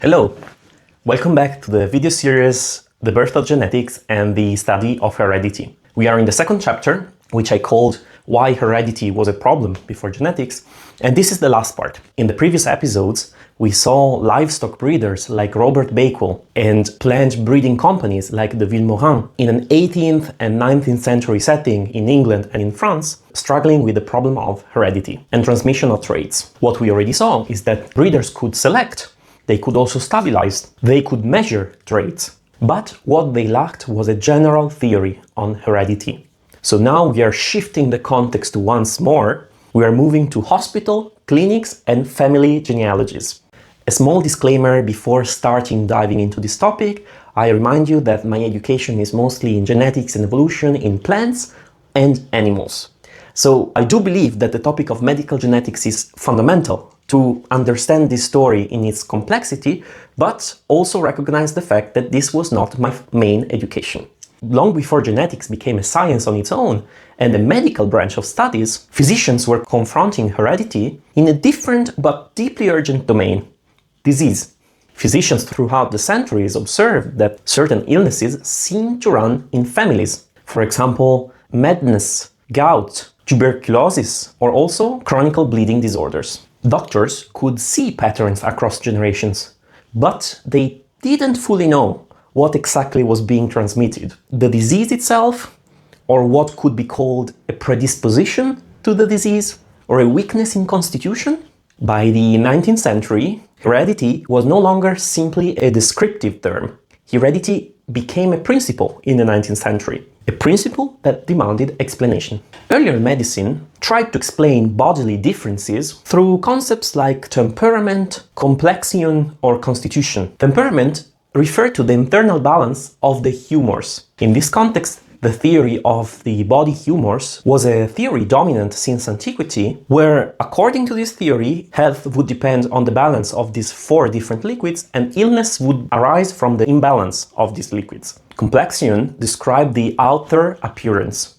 Hello! Welcome back to the video series The Birth of Genetics and the Study of Heredity. We are in the second chapter, which I called Why Heredity Was a Problem Before Genetics, and this is the last part. In the previous episodes, we saw livestock breeders like Robert Bakewell and plant breeding companies like the Vilmorin in an 18th and 19th century setting in England and in France, struggling with the problem of heredity and transmission of traits. What we already saw is that breeders could select, they could also stabilize, they could measure traits. But what they lacked was a general theory on heredity. So now we are shifting the context once more. We are moving to hospital, clinics, and family genealogies. A small disclaimer before diving into this topic. I remind you that my education is mostly in genetics and evolution in plants and animals. So I do believe that the topic of medical genetics is fundamental to understand this story in its complexity, but also recognize the fact that this was not my main education. Long before genetics became a science on its own and a medical branch of studies, physicians were confronting heredity in a different but deeply urgent domain: disease. Physicians throughout the centuries observed that certain illnesses seem to run in families. For example, madness, gout, tuberculosis, or also chronic bleeding disorders. Doctors could see patterns across generations, but they didn't fully know what exactly was being transmitted. The disease itself, or what could be called a predisposition to the disease, or a weakness in constitution. By the 19th century, heredity was no longer simply a descriptive term. Heredity became a principle in the 19th century, a principle that demanded explanation. Earlier medicine tried to explain bodily differences through concepts like temperament, complexion, or constitution. Temperament referred to the internal balance of the humors. In this context, the theory of the body humors was a theory dominant since antiquity, where, according to this theory, health would depend on the balance of these four different liquids, and illness would arise from the imbalance of these liquids. Complexion described the outer appearance,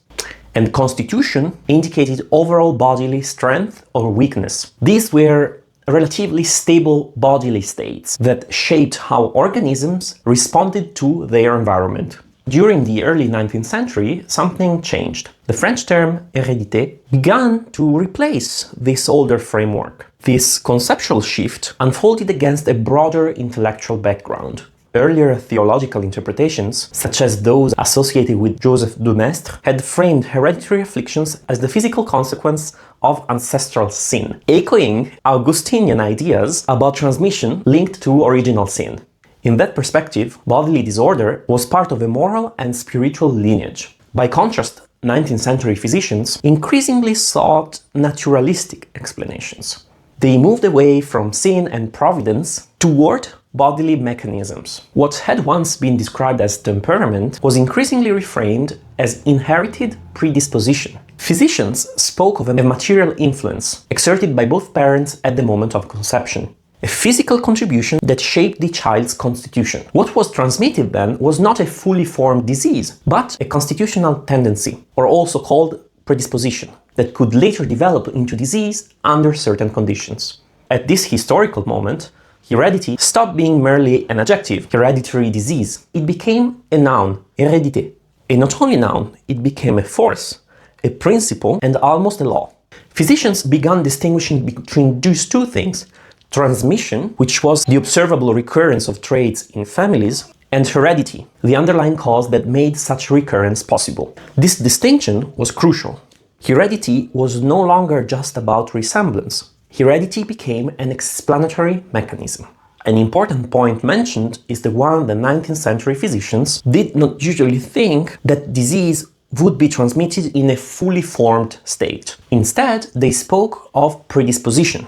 and constitution indicated overall bodily strength or weakness. These were relatively stable bodily states that shaped how organisms responded to their environment. During the early 19th century, something changed. The French term Heredité began to replace this older framework. This conceptual shift unfolded against a broader intellectual background. Earlier theological interpretations, such as those associated with Joseph de Maistre, had framed hereditary afflictions as the physical consequence of ancestral sin, echoing Augustinian ideas about transmission linked to original sin. In that perspective, bodily disorder was part of a moral and spiritual lineage. By contrast, 19th century physicians increasingly sought naturalistic explanations. They moved away from sin and providence toward bodily mechanisms. What had once been described as temperament was increasingly reframed as inherited predisposition. Physicians spoke of a material influence exerted by both parents at the moment of conception, a physical contribution that shaped the child's constitution. What was transmitted then was not a fully formed disease, but a constitutional tendency, or also called predisposition, that could later develop into disease under certain conditions. At this historical moment, heredity stopped being merely an adjective, hereditary disease. It became a noun, hérédité. And not only noun, it became a force, a principle, and almost a law. Physicians began distinguishing between these two things: transmission, which was the observable recurrence of traits in families, and heredity, the underlying cause that made such recurrence possible. This distinction was crucial. Heredity was no longer just about resemblance. Heredity became an explanatory mechanism. An important point mentioned is the one that 19th century physicians did not usually think that disease would be transmitted in a fully formed state. Instead, they spoke of predisposition,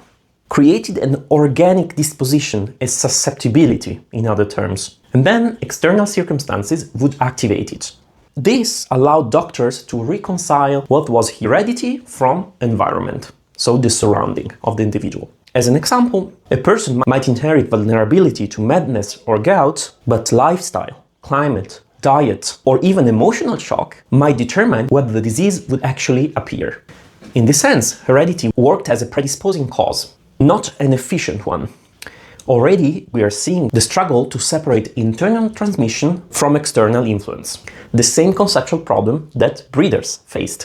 created an organic disposition, a susceptibility, in other terms, and then external circumstances would activate it. This allowed doctors to reconcile what was heredity from environment, so the surrounding of the individual. As an example, a person might inherit vulnerability to madness or gout, but lifestyle, climate, diet, or even emotional shock might determine whether the disease would actually appear. In this sense, heredity worked as a predisposing cause, not an efficient one. Already, we are seeing the struggle to separate internal transmission from external influence, the same conceptual problem that breeders faced.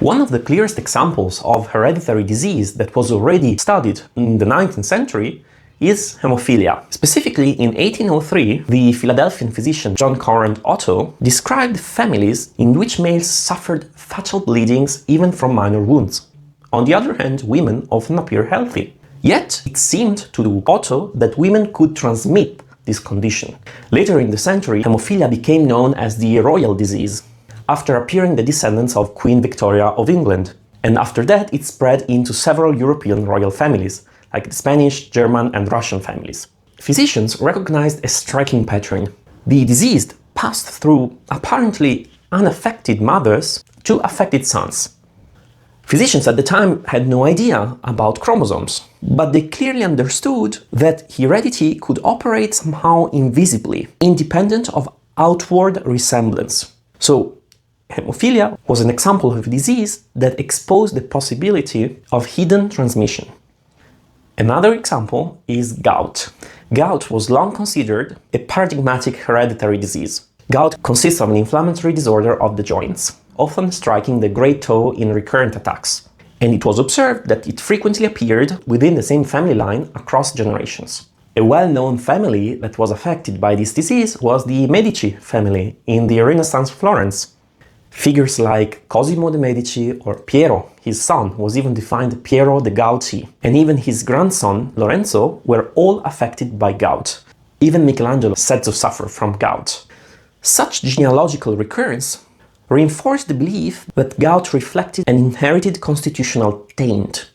One of the clearest examples of hereditary disease that was already studied in the 19th century is hemophilia. Specifically, in 1803, the Philadelphian physician John Conrad Otto described families in which males suffered fatal bleedings even from minor wounds. On the other hand, women often appear healthy. Yet, it seemed to Otto that women could transmit this condition. Later in the century, hemophilia became known as the royal disease, after appearing the descendants of Queen Victoria of England. And after that, it spread into several European royal families, like the Spanish, German, and Russian families. Physicians recognized a striking pattern. The disease passed through apparently unaffected mothers to affected sons. Physicians at the time had no idea about chromosomes, but they clearly understood that heredity could operate somehow invisibly, independent of outward resemblance. So, hemophilia was an example of a disease that exposed the possibility of hidden transmission. Another example is gout. Gout was long considered a paradigmatic hereditary disease. Gout consists of an inflammatory disorder of the joints, often striking the great toe in recurrent attacks, and it was observed that it frequently appeared within the same family line across generations. A well-known family that was affected by this disease was the Medici family in the Renaissance Florence. Figures like Cosimo de' Medici or Piero, his son, was even defined Piero the Gouty, and even his grandson Lorenzo were all affected by gout. Even Michelangelo said to suffer from gout. Such genealogical recurrence reinforced the belief that gout reflected an inherited constitutional taint.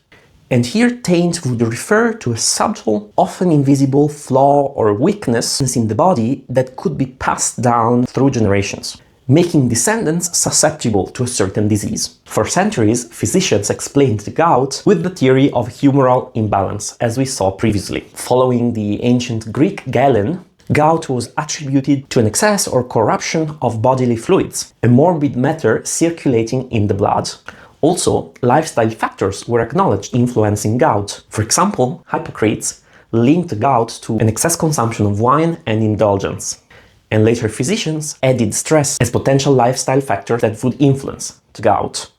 And here taint would refer to a subtle, often invisible flaw or weakness in the body that could be passed down through generations, making descendants susceptible to a certain disease. For centuries, physicians explained the gout with the theory of humoral imbalance, as we saw previously. Following the ancient Greek Galen, gout was attributed to an excess or corruption of bodily fluids, a morbid matter circulating in the blood. Also, lifestyle factors were acknowledged influencing gout. For example, Hippocrates linked gout to an excess consumption of wine and indulgence. And later physicians added stress as potential lifestyle factors that would influence the gout.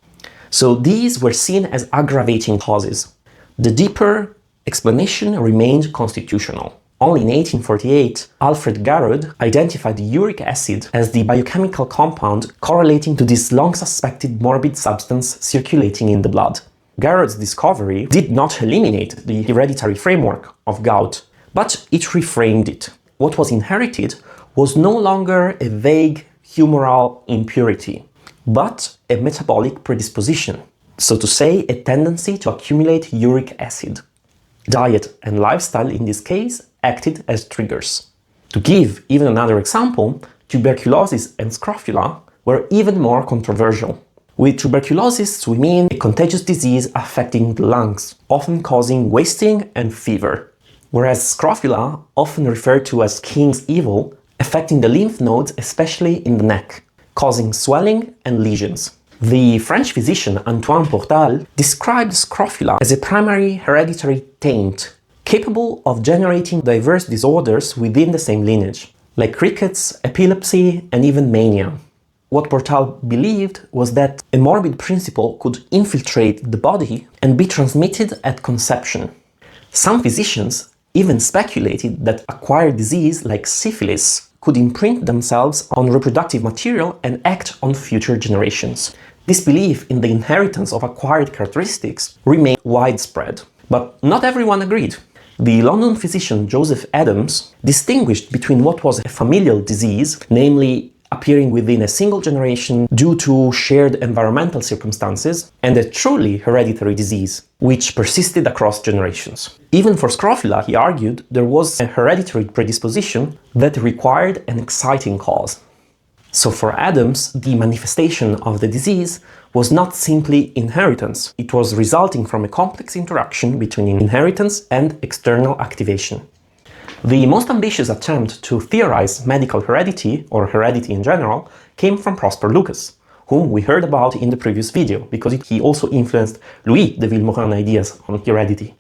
So these were seen as aggravating causes. The deeper explanation remained constitutional. Only in 1848, Alfred Garrod identified uric acid as the biochemical compound correlating to this long-suspected morbid substance circulating in the blood. Garrod's discovery did not eliminate the hereditary framework of gout, but it reframed it. What was inherited was no longer a vague humoral impurity, but a metabolic predisposition, so to say, a tendency to accumulate uric acid. Diet and lifestyle in this case acted as triggers. To give even another example, tuberculosis and scrofula were even more controversial. With tuberculosis, we mean a contagious disease affecting the lungs, often causing wasting and fever, whereas scrofula, often referred to as king's evil, affecting the lymph nodes, especially in the neck, causing swelling and lesions. The French physician Antoine Portal described scrofula as a primary hereditary taint, capable of generating diverse disorders within the same lineage, like rickets, epilepsy, and even mania. What Portal believed was that a morbid principle could infiltrate the body and be transmitted at conception. Some physicians even speculated that acquired disease like syphilis could imprint themselves on reproductive material and act on future generations. This belief in the inheritance of acquired characteristics remained widespread, but not everyone agreed. The London physician Joseph Adams distinguished between what was a familial disease, namely appearing within a single generation due to shared environmental circumstances, and a truly hereditary disease, which persisted across generations. Even for scrofula, he argued, there was a hereditary predisposition that required an exciting cause. So for Adams, the manifestation of the disease was not simply inheritance, it was resulting from a complex interaction between inheritance and external activation. The most ambitious attempt to theorize medical heredity, or heredity in general, came from Prosper Lucas, whom we heard about in the previous video, because he also influenced Louis de Villemorin's ideas on heredity.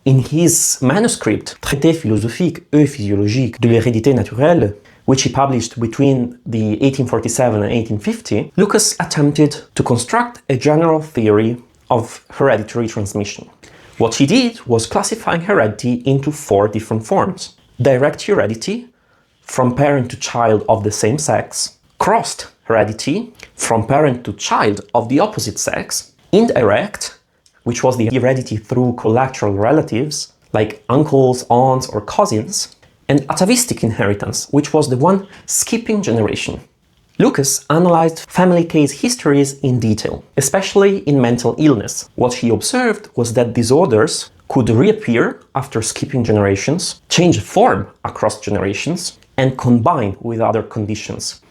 In his manuscript, Traité philosophique et physiologique de l'hérédité naturelle, which he published between the 1847 and 1850, Lucas attempted to construct a general theory of hereditary transmission. What he did was classifying heredity into 4 different forms: direct heredity, from parent to child of the same sex; crossed heredity, from parent to child of the opposite sex; indirect, which was the heredity through collateral relatives, like uncles, aunts, or cousins; and atavistic inheritance, which was the one skipping generation. Lucas analyzed family case histories in detail, especially in mental illness. What he observed was that disorders could reappear after skipping generations, change form across generations, and combine with other conditions.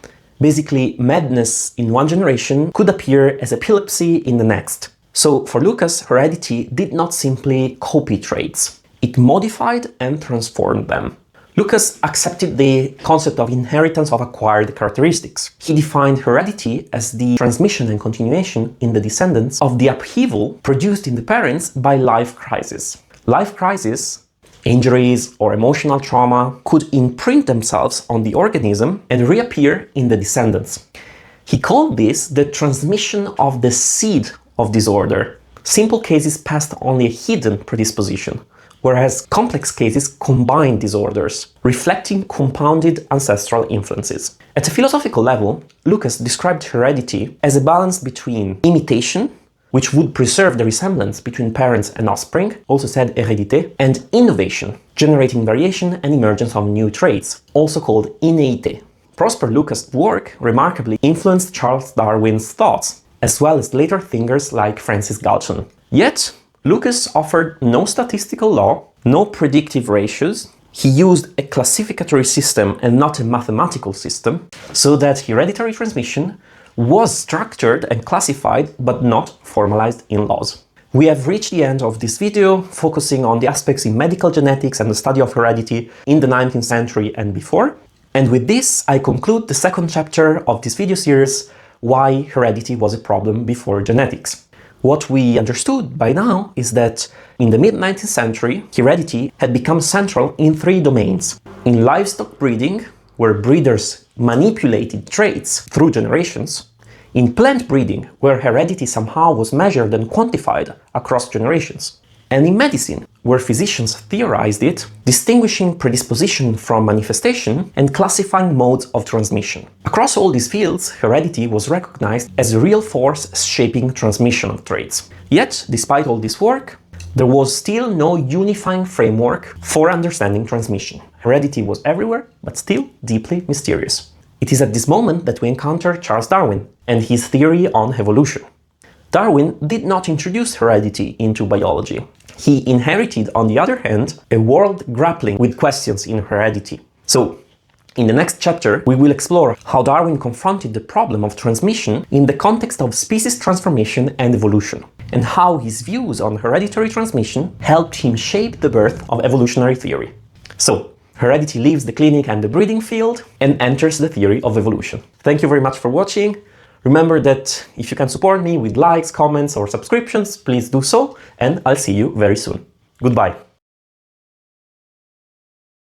Basically, madness in one generation could appear as epilepsy in the next. So for Lucas, heredity did not simply copy traits, it modified and transformed them. Lucas accepted the concept of inheritance of acquired characteristics. He defined heredity as the transmission and continuation in the descendants of the upheaval produced in the parents by life crisis. Life crisis, injuries or emotional trauma, could imprint themselves on the organism and reappear in the descendants. He called this the transmission of the seed of disorder. Simple cases passed only a hidden predisposition, whereas complex cases combine disorders, reflecting compounded ancestral influences. At a philosophical level, Lucas described heredity as a balance between imitation, which would preserve the resemblance between parents and offspring, also said hérédité, and innovation, generating variation and emergence of new traits, also called innéité. Prosper Lucas' work remarkably influenced Charles Darwin's thoughts, as well as later thinkers like Francis Galton. Yet, Lucas offered no statistical law, no predictive ratios. He used a classificatory system and not a mathematical system, so that hereditary transmission was structured and classified, but not formalized in laws. We have reached the end of this video, focusing on the aspects in medical genetics and the study of heredity in the 19th century and before. And with this, I conclude the second chapter of this video series, Why Heredity Was a Problem Before Genetics. What we understood by now is that in the mid-19th century, heredity had become central in 3 domains. In livestock breeding, where breeders manipulated traits through generations; in plant breeding, where heredity somehow was measured and quantified across generations; and in medicine, where physicians theorized it, distinguishing predisposition from manifestation and classifying modes of transmission. Across all these fields, heredity was recognized as a real force shaping transmission of traits. Yet, despite all this work, there was still no unifying framework for understanding transmission. Heredity was everywhere, but still deeply mysterious. It is at this moment that we encounter Charles Darwin and his theory on evolution. Darwin did not introduce heredity into biology. He inherited, on the other hand, a world grappling with questions in heredity. So, in the next chapter, we will explore how Darwin confronted the problem of transmission in the context of species transformation and evolution, and how his views on hereditary transmission helped him shape the birth of evolutionary theory. So, heredity leaves the clinic and the breeding field and enters the theory of evolution. Thank you very much for watching. Remember that if you can support me with likes, comments, or subscriptions, please do so, and I'll see you very soon. Goodbye.